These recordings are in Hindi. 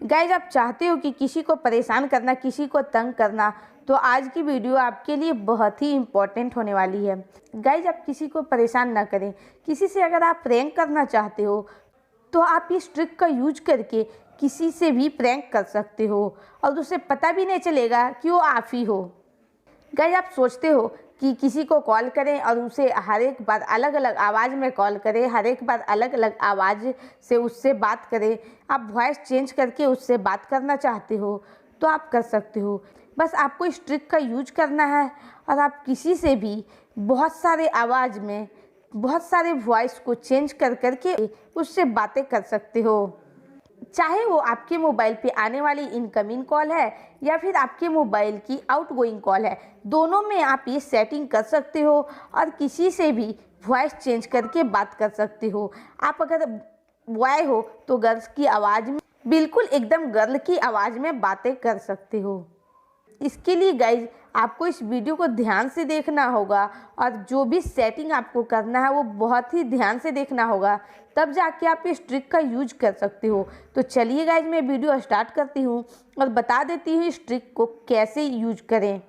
गाइज आप चाहते हो कि किसी को परेशान करना, किसी को तंग करना, तो आज की वीडियो आपके लिए बहुत ही इम्पोर्टेंट होने वाली है। गाइज आप किसी को परेशान ना करें। किसी से अगर आप प्रैंक करना चाहते हो तो आप इस ट्रिक का यूज करके किसी से भी प्रैंक कर सकते हो और उसे पता भी नहीं चलेगा कि वो आप ही हो। गाइज आप सोचते हो कि किसी को कॉल करें और उसे हर एक बार अलग अलग आवाज़ में कॉल करें, हर एक बार अलग अलग आवाज़ से उससे बात करें। आप वॉइस चेंज करके उससे बात करना चाहते हो तो आप कर सकते हो। बस आपको इस ट्रिक का यूज करना है और आप किसी से भी बहुत सारे आवाज़ में बहुत सारे वॉइस को चेंज कर करके उससे बातें कर सकते हो। चाहे वो आपके मोबाइल पे आने वाली इनकमिंग कॉल है या फिर आपके मोबाइल की आउटगोइंग कॉल है, दोनों में आप ये सेटिंग कर सकते हो और किसी से भी वॉइस चेंज करके बात कर सकते हो। आप अगर बॉय हो तो गर्ल्स की आवाज़ में, बिल्कुल एकदम गर्ल की आवाज़ में बातें कर सकते हो। इसके लिए गाइज आपको इस वीडियो को ध्यान से देखना होगा और जो भी सेटिंग आपको करना है वो बहुत ही ध्यान से देखना होगा, तब जाके आप इस ट्रिक का यूज कर सकते हो। तो चलिए गाइज मैं वीडियो स्टार्ट करती हूँ और बता देती हूँ इस ट्रिक को कैसे यूज करें।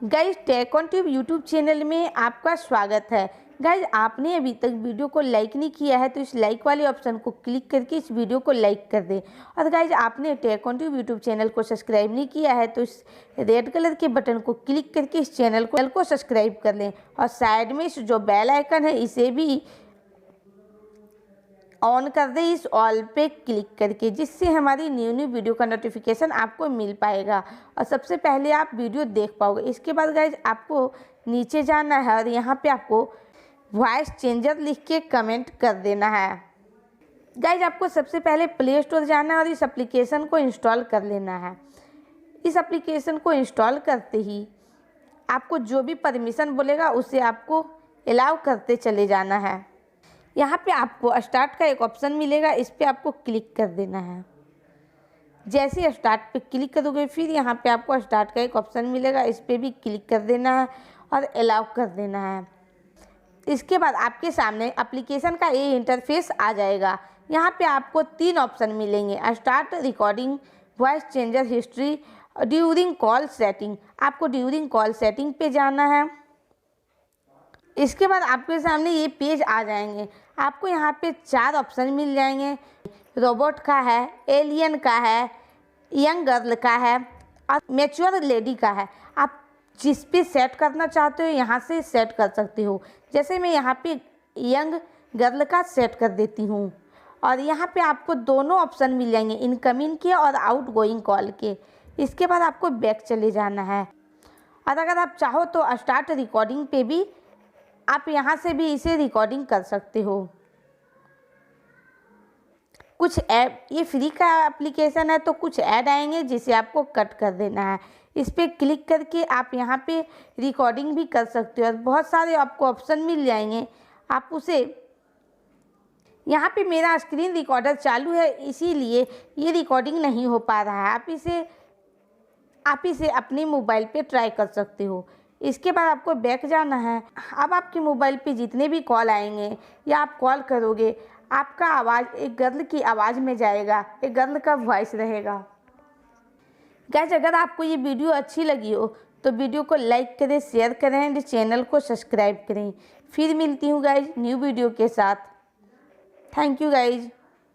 Guys tech on tube YouTube channel में आपका स्वागत है। गाइज आपने अभी तक वीडियो को लाइक नहीं किया है तो इस लाइक वाले ऑप्शन को क्लिक करके इस वीडियो को लाइक कर दें। और गाइज आपने tech on tube YouTube channel को सब्सक्राइब नहीं किया है तो इस रेड कलर के बटन को क्लिक करके इस चैनल को सब्सक्राइब कर लें और साइड में इस जो बेल आइकन है इसे भी ऑन कर दें, इस ऑल पे क्लिक करके, जिससे हमारी न्यू वीडियो का नोटिफिकेशन आपको मिल पाएगा और सबसे पहले आप वीडियो देख पाओगे। इसके बाद गाइज आपको नीचे जाना है और यहाँ पे आपको वॉइस चेंजर लिख के कमेंट कर देना है। गाइज आपको सबसे पहले प्ले स्टोर जाना है और इस एप्लीकेशन को इंस्टॉल कर लेना है। इस एप्लीकेशन को इंस्टॉल करते ही आपको जो भी परमिशन बोलेगा उसे आपको अलाउ करते चले जाना है। यहाँ पे आपको स्टार्ट का एक ऑप्शन मिलेगा, इस पर आपको क्लिक कर देना है। जैसे ही स्टार्ट पे क्लिक करोगे फिर यहाँ पे आपको स्टार्ट का एक ऑप्शन मिलेगा, इस पर भी क्लिक कर देना है और अलाउ कर देना है। इसके बाद आपके सामने एप्लीकेशन का ये इंटरफेस आ जाएगा। यहाँ पे आपको 3 ऑप्शन मिलेंगे, start recording, voice changer history, during call setting. आपको ड्यूरिंग कॉल सेटिंग पे जाना है। इसके बाद आपके सामने ये पेज आ जाएंगे। आपको यहाँ पे 4 ऑप्शन मिल जाएंगे, रोबोट का है, एलियन का है, यंग गर्ल का है और मैच्योर लेडी का है। आप जिस पे सेट करना चाहते हो यहाँ से सेट कर सकते हो। जैसे मैं यहाँ पे यंग गर्ल का सेट कर देती हूँ और यहाँ पे आपको दोनों ऑप्शन मिल जाएंगे, इनकमिंग के और आउटगोइंग कॉल के। इसके बाद आपको बैक चले जाना है और अगर आप चाहो तो स्टार्ट रिकॉर्डिंग पे भी आप यहाँ से भी इसे रिकॉर्डिंग कर सकते हो। कुछ ऐड, ये फ्री का एप्लीकेशन है तो कुछ ऐड आएंगे जिसे आपको कट कर देना है। इस पर क्लिक करके आप यहाँ पे रिकॉर्डिंग भी कर सकते हो और बहुत सारे आपको ऑप्शन मिल जाएंगे। आप उसे, यहाँ पे मेरा स्क्रीन रिकॉर्डर चालू है इसीलिए ये रिकॉर्डिंग नहीं हो पा रहा है। आप इसे अपने मोबाइल पे ट्राई कर सकते हो। इसके बाद आपको बैक जाना है। अब आपके मोबाइल पे जितने भी कॉल आएंगे या आप कॉल करोगे, आपका आवाज़ एक गर्ल की आवाज़ में जाएगा, एक गर्ल का वॉइस रहेगा। गाइस अगर आपको ये वीडियो अच्छी लगी हो तो वीडियो को लाइक करें, शेयर करें एंड चैनल को सब्सक्राइब करें। फिर मिलती हूँ गाइज न्यू वीडियो के साथ। Thank you guys.